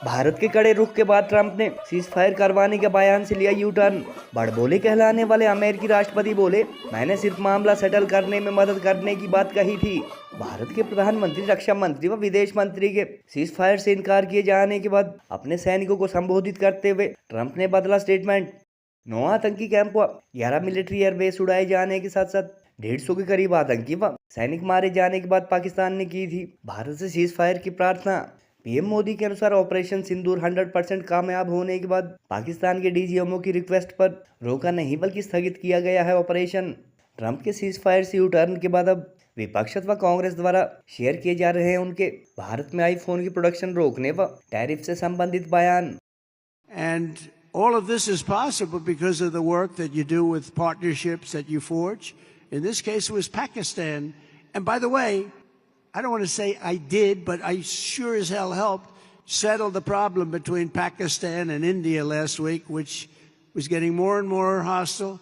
भारत के कड़े रुख के बाद ट्रंप ने सीज फायर करवाने के बयान से लिया यू टर्न। बड़बोले कहलाने वाले अमेरिकी राष्ट्रपति बोले, मैंने सिर्फ मामला सेटल करने में मदद करने की बात कही थी। भारत के प्रधानमंत्री, रक्षा मंत्री व विदेश मंत्री के सीज फायर से इनकार किए जाने के बाद अपने सैनिकों को संबोधित करते हुए ट्रंप ने बदला स्टेटमेंट। 9 आतंकी कैंप व 11 मिलिट्री एयरबेस उड़ाए जाने के साथ साथ 150 के करीब आतंकी व सैनिक मारे जाने के बाद पाकिस्तान ने की थी भारत से सीज फायर की प्रार्थना। पीएम मोदी के अनुसार ऑपरेशन सिंदूर 100% कामयाब होने के बाद पाकिस्तान के डीजीएमओ की रिक्वेस्ट पर रोका नहीं बल्कि स्थगित किया गया है ऑपरेशन। ट्रंप के सीज फायर से यू टर्न के बाद अब विपक्ष व कांग्रेस द्वारा शेयर किए जा रहे हैं उनके भारत में आईफोन की प्रोडक्शन रोकने व टैरिफ से संबंधित बयान। And all of this is possible because of the work that you do with partnerships that you forge. In this case, it was Pakistan. And by the way, I don't want to say I did, but I sure as hell helped settle the problem between Pakistan and India last week, which was getting more and more hostile.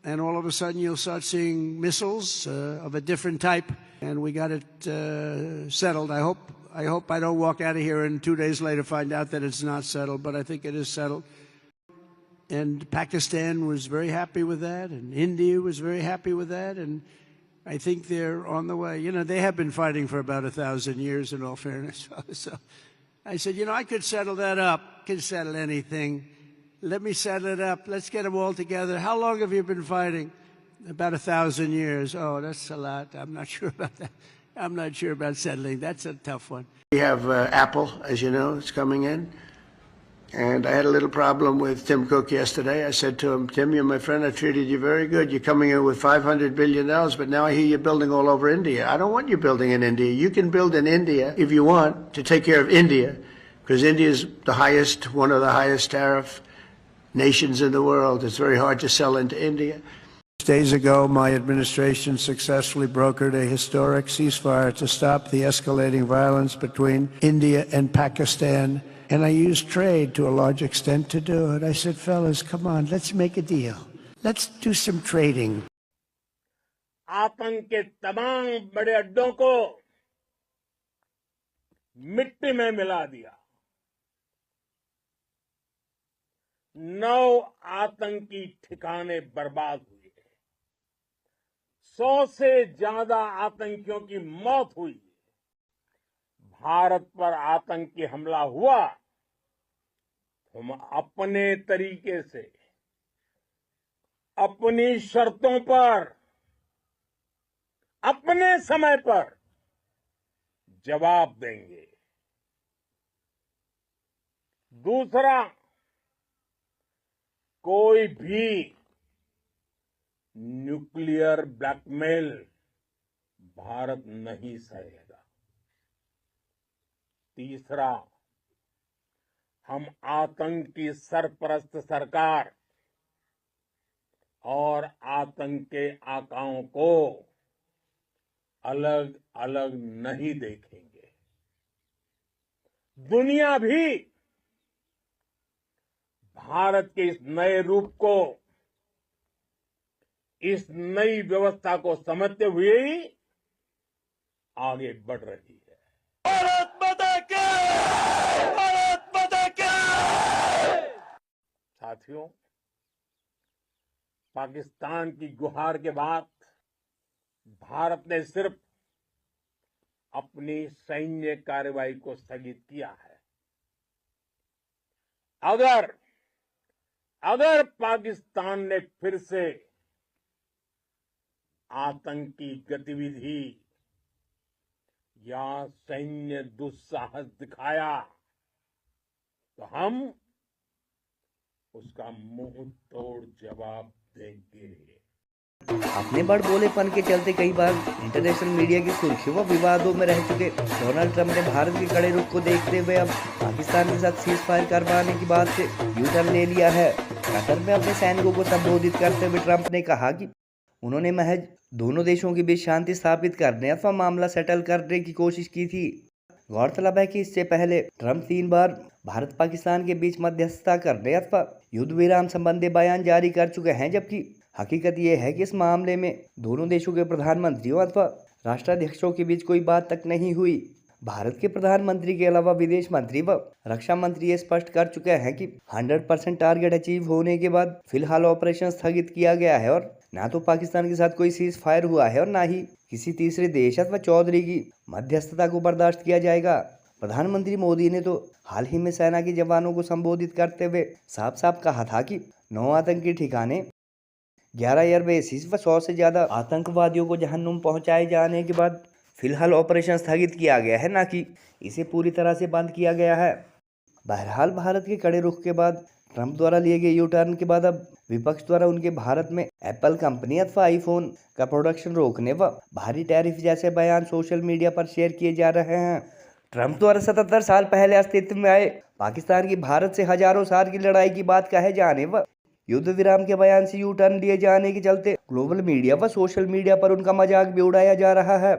And all of a sudden, you'll start seeing missiles of a different type. And we got it settled. I hope I don't walk out of here and 2 days later find out that it's not settled, but I think it is settled. And Pakistan was very happy with that, and India was very happy with that, and I think they're on the way. You know, they have been fighting for about 1,000 years, in all fairness. So I said, you know, I could settle that up, could settle anything. Let me settle it up. Let's get them all together. How long have you been fighting? About 1,000 years. Oh, that's a lot. I'm not sure about that. I'm not sure about settling. That's a tough one. We have Apple, as you know, it's coming in. And I had a little problem with Tim Cook yesterday. I said to him, Tim, you're my friend. I treated you very good. You're coming in with $500 billion, but now I hear you're building all over India. I don't want you building in India. You can build in India if you want to take care of India, because India is one of the highest tariff nations in the world. It's very hard to sell into India. Days ago, my administration successfully brokered a historic ceasefire to stop the escalating violence between India and Pakistan. And I used trade to a large extent to do it. I said, fellas, come on, let's make a deal. Let's do some trading. आतंक के तमाम बड़े अड्डों को मिट्टी में मिला दिया। 9 आतंकी ठिकाने बर्बाद हुए। 100 से ज्यादा आतंकियों की मौत हुई। भारत पर आतंकी हमला हुआ, हम अपने तरीके से, अपनी शर्तों पर, अपने समय पर जवाब देंगे। दूसरा, कोई भी न्यूक्लियर ब्लैकमेल भारत नहीं सहेगा। तीसरा, हम आतंक की सरपरस्त सरकार और आतंक के आकाओं को अलग अलग नहीं देखेंगे। दुनिया भी भारत के इस नए रूप को, इस नई व्यवस्था को समझते हुए ही आगे बढ़ रही है। भारत माता की! भारत माता की! साथियों, पाकिस्तान की गुहार के बाद भारत ने सिर्फ अपनी सैन्य कार्रवाई को स्थगित किया है। अगर पाकिस्तान ने फिर से आतंकी गतिविधि या सैन्य दुस्साहस दिखाया तो हम उसका मुंह तोड़ जवाब देंगे। अपने बड़बोलेपन के चलते कई बार इंटरनेशनल मीडिया की सुर्खियों व विवादों में रह चुके डोनाल्ड ट्रंप ने भारत के कड़े रुख को देखते हुए अब पाकिस्तान के साथ सीज फायर करवाने की बात से यू टर्न ले लिया है। कतर में अपने सैनिकों को संबोधित करते हुए ट्रंप ने कहा कि उन्होंने महज दोनों देशों के बीच शांति स्थापित करने अथवा मामला सेटल करने की कोशिश की थी। गौरतलब है कि इससे पहले ट्रंप 3 बार भारत पाकिस्तान के बीच मध्यस्थता करने अथवा युद्ध विराम संबंधी बयान जारी कर चुके हैं, जबकि हकीकत यह है कि इस मामले में दोनों देशों के प्रधानमंत्रियों अथवा राष्ट्राध्यक्षों के बीच कोई बात तक नहीं हुई। भारत के प्रधानमंत्री के अलावा विदेश मंत्री व रक्षा मंत्री ये स्पष्ट कर चुके हैं कि 100% टारगेट अचीव होने के बाद फिलहाल ऑपरेशन स्थगित किया गया है और ना तो पाकिस्तान के साथ कोई सीज फायर हुआ है और ना ही किसी तीसरे देश अथवा चौधरी की मध्यस्थता को बर्दाश्त किया जाएगा। प्रधानमंत्री मोदी ने तो हाल ही में सेना के जवानों को संबोधित करते हुए साफ साफ कहा था कि 9 आतंकी ठिकाने, 11 एयरबेसिस व 100 से ज्यादा आतंकवादियों को जहन्नुम पहुंचाए जाने के बाद फिलहाल ऑपरेशन स्थगित किया गया है, ना कि इसे पूरी तरह से बंद किया गया है। बहरहाल भारत के कड़े रुख के बाद ट्रंप द्वारा लिए गए यू टर्न के बाद अब विपक्ष द्वारा उनके भारत में एप्पल कंपनी अथवा आईफोन का प्रोडक्शन रोकने व भारी टैरिफ जैसे बयान सोशल मीडिया पर शेयर किए जा रहे हैं। ट्रंप द्वारा 77 साल पहले अस्तित्व में आए पाकिस्तान की भारत से हजारों साल की लड़ाई की बात कहे जाने व युद्ध विराम के बयान से यू टर्न लिए जाने के चलते ग्लोबल मीडिया व सोशल मीडिया पर उनका मजाक भी उड़ाया जा रहा है।